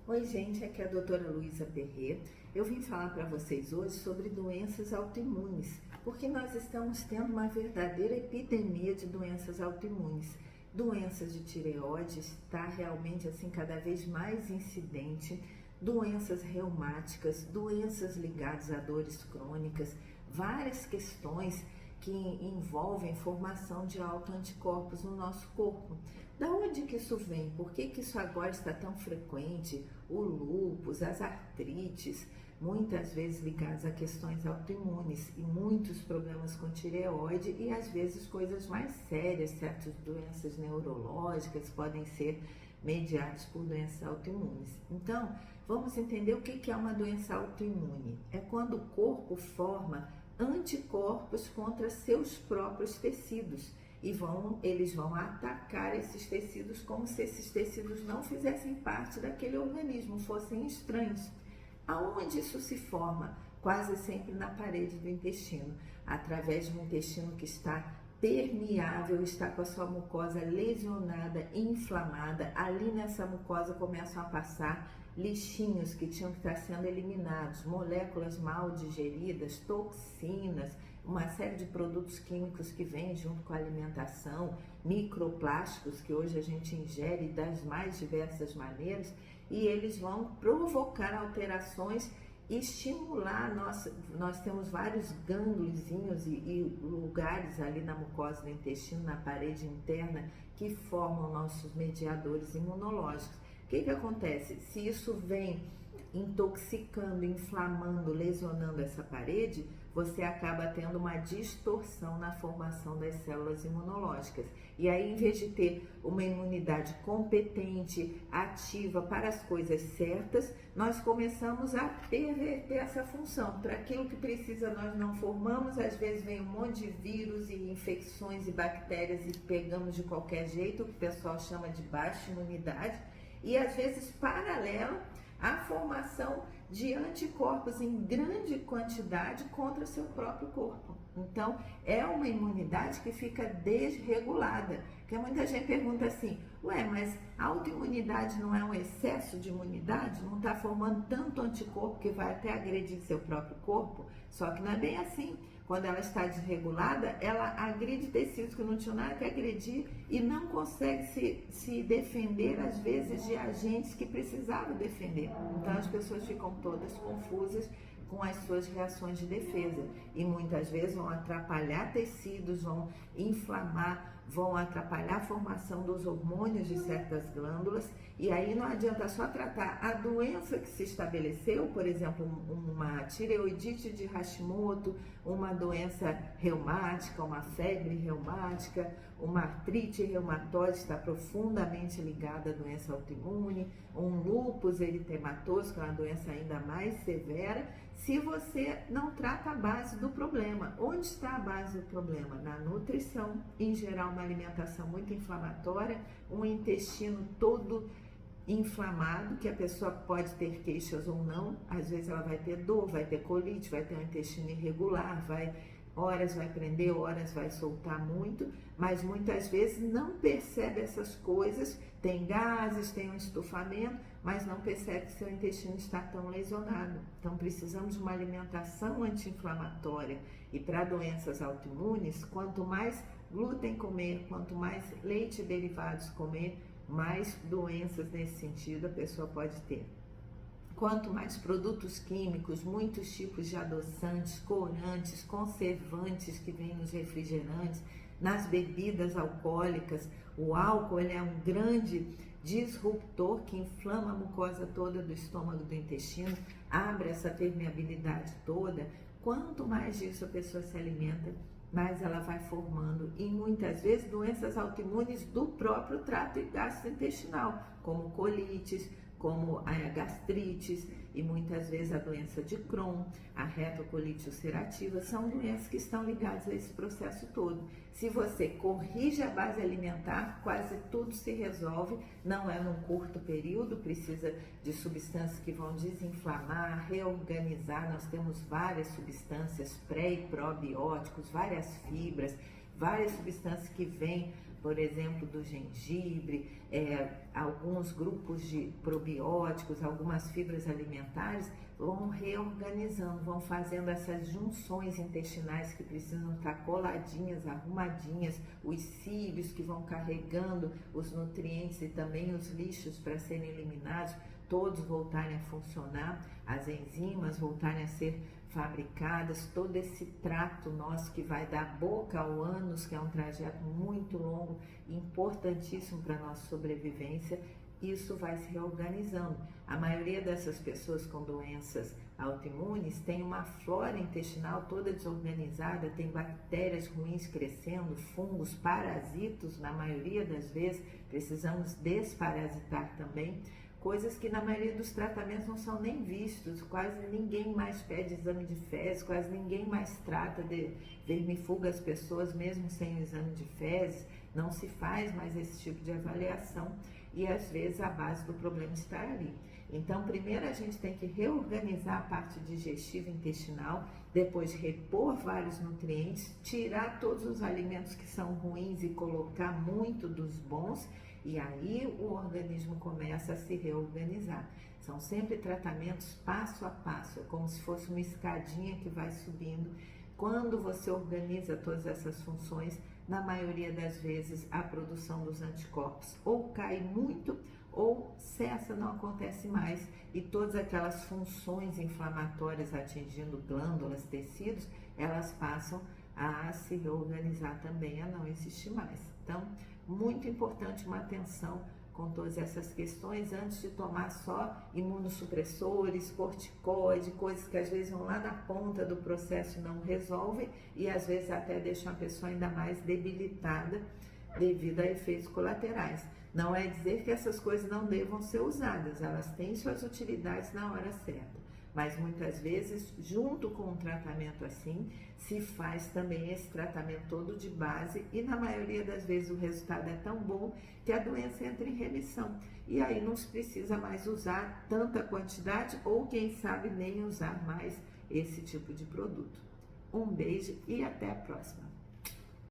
Oi gente, aqui é a doutora Luísa Perret. Eu vim falar para vocês hoje sobre doenças autoimunes, porque nós estamos tendo uma verdadeira epidemia de doenças autoimunes. Doenças de tireoide está realmente assim cada vez mais incidente, doenças reumáticas, doenças ligadas a dores crônicas, várias questões que envolvem formação de autoanticorpos no nosso corpo. Da onde que isso vem? Por que isso agora está tão frequente? O lúpus, as artrites, muitas vezes ligadas a questões autoimunes e muitos problemas com tireoide e às vezes coisas mais sérias, certas doenças neurológicas podem ser mediadas por doenças autoimunes. Então, vamos entender o que é uma doença autoimune. É quando o corpo forma anticorpos contra seus próprios tecidos e eles vão atacar esses tecidos como se esses tecidos não fizessem parte daquele organismo, fossem estranhos. Aonde isso se forma? Quase sempre na parede do intestino, através de um intestino que está permeável, está com a sua mucosa lesionada, inflamada. Ali nessa mucosa começam a passar lixinhos que tinham que estar sendo eliminados, moléculas mal digeridas, toxinas, uma série de produtos químicos que vêm junto com a alimentação, microplásticos que hoje a gente ingere das mais diversas maneiras, e eles vão provocar alterações e estimular. Nós temos vários gângliozinhos e lugares ali na mucosa do intestino, na parede interna, que formam nossos mediadores imunológicos. O que acontece? Se isso vem intoxicando, inflamando, lesionando essa parede, você acaba tendo uma distorção na formação das células imunológicas. E aí, em vez de ter uma imunidade competente, ativa para as coisas certas, nós começamos a perverter essa função. Para aquilo que precisa, nós não formamos, às vezes vem um monte de vírus e infecções e bactérias e pegamos de qualquer jeito, o que o pessoal chama de baixa imunidade, e às vezes paralela à formação de anticorpos em grande quantidade contra seu próprio corpo. Então, é uma imunidade que fica desregulada. Porque muita gente pergunta assim, mas a autoimunidade não é um excesso de imunidade? Não está formando tanto anticorpo que vai até agredir seu próprio corpo? Só que não é bem assim. Quando ela está desregulada, ela agride tecidos que não tinham nada que agredir e não consegue se defender, às vezes, de agentes que precisavam defender. Então, as pessoas ficam todas confusas com as suas reações de defesa e muitas vezes vão atrapalhar tecidos, vão inflamar, vão atrapalhar a formação dos hormônios de certas glândulas, e aí não adianta só tratar a doença que se estabeleceu, por exemplo, uma tireoidite de Hashimoto, uma doença reumática, uma febre reumática, uma artrite reumatoide está profundamente ligada à doença autoimune, um lúpus eritematoso, que é uma doença ainda mais severa, se você não trata a base do problema. Onde está a base do problema? Na nutrição, em geral uma alimentação muito inflamatória, um intestino todo inflamado, que a pessoa pode ter queixas ou não, às vezes ela vai ter dor, vai ter colite, vai ter um intestino irregular, horas vai prender, horas vai soltar muito, mas muitas vezes não percebe essas coisas, tem gases, tem um estufamento, mas não percebe que seu intestino está tão lesionado. Então precisamos de uma alimentação anti-inflamatória, e para doenças autoimunes, quanto mais glúten comer, quanto mais leite e derivados comer, mais doenças nesse sentido a pessoa pode ter. Quanto mais produtos químicos, muitos tipos de adoçantes, corantes, conservantes que vêm nos refrigerantes, nas bebidas alcoólicas. O álcool ele é um grande disruptor que inflama a mucosa toda do estômago, do intestino, abre essa permeabilidade toda. Quanto mais disso a pessoa se alimenta, mais ela vai formando, e muitas vezes doenças autoimunes do próprio trato gastrointestinal, como colites, como a gastrites e muitas vezes a doença de Crohn, a retocolite ulcerativa, são doenças que estão ligadas a esse processo todo. Se você corrige a base alimentar, quase tudo se resolve, não é num curto período, precisa de substâncias que vão desinflamar, reorganizar. Nós temos várias substâncias pré e probióticos, várias fibras, várias substâncias que vêm por exemplo, do gengibre, alguns grupos de probióticos, algumas fibras alimentares, vão reorganizando, vão fazendo essas junções intestinais que precisam estar coladinhas, arrumadinhas, os cílios que vão carregando os nutrientes e também os lixos para serem eliminados, todos voltarem a funcionar, as enzimas voltarem a ser fabricadas, todo esse trato nosso que vai da boca ao ânus, que é um trajeto muito longo, importantíssimo para a nossa sobrevivência, isso vai se reorganizando. A maioria dessas pessoas com doenças autoimunes tem uma flora intestinal toda desorganizada, tem bactérias ruins crescendo, fungos, parasitos, na maioria das vezes, precisamos desparasitar também, coisas que na maioria dos tratamentos não são nem vistos, quase ninguém mais pede exame de fezes, quase ninguém mais trata de vermifuga as pessoas, mesmo sem o exame de fezes, não se faz mais esse tipo de avaliação e às vezes a base do problema está ali. Então, primeiro a gente tem que reorganizar a parte digestiva intestinal, depois repor vários nutrientes, tirar todos os alimentos que são ruins e colocar muito dos bons, e aí o organismo começa a se reorganizar. São sempre tratamentos passo a passo, é como se fosse uma escadinha que vai subindo. Quando você organiza todas essas funções, na maioria das vezes a produção dos anticorpos ou cai muito ou cessa, não acontece mais, e todas aquelas funções inflamatórias atingindo glândulas, tecidos, elas passam a se reorganizar também, a não existir mais. Então, muito importante uma atenção com todas essas questões antes de tomar só imunossupressores, corticoide, coisas que às vezes vão lá na ponta do processo e não resolvem e às vezes até deixam a pessoa ainda mais debilitada devido a efeitos colaterais. Não é dizer que essas coisas não devam ser usadas, elas têm suas utilidades na hora certa. Mas muitas vezes, junto com um tratamento assim, se faz também esse tratamento todo de base e na maioria das vezes o resultado é tão bom que a doença entra em remissão. E aí não se precisa mais usar tanta quantidade ou quem sabe nem usar mais esse tipo de produto. Um beijo e até a próxima!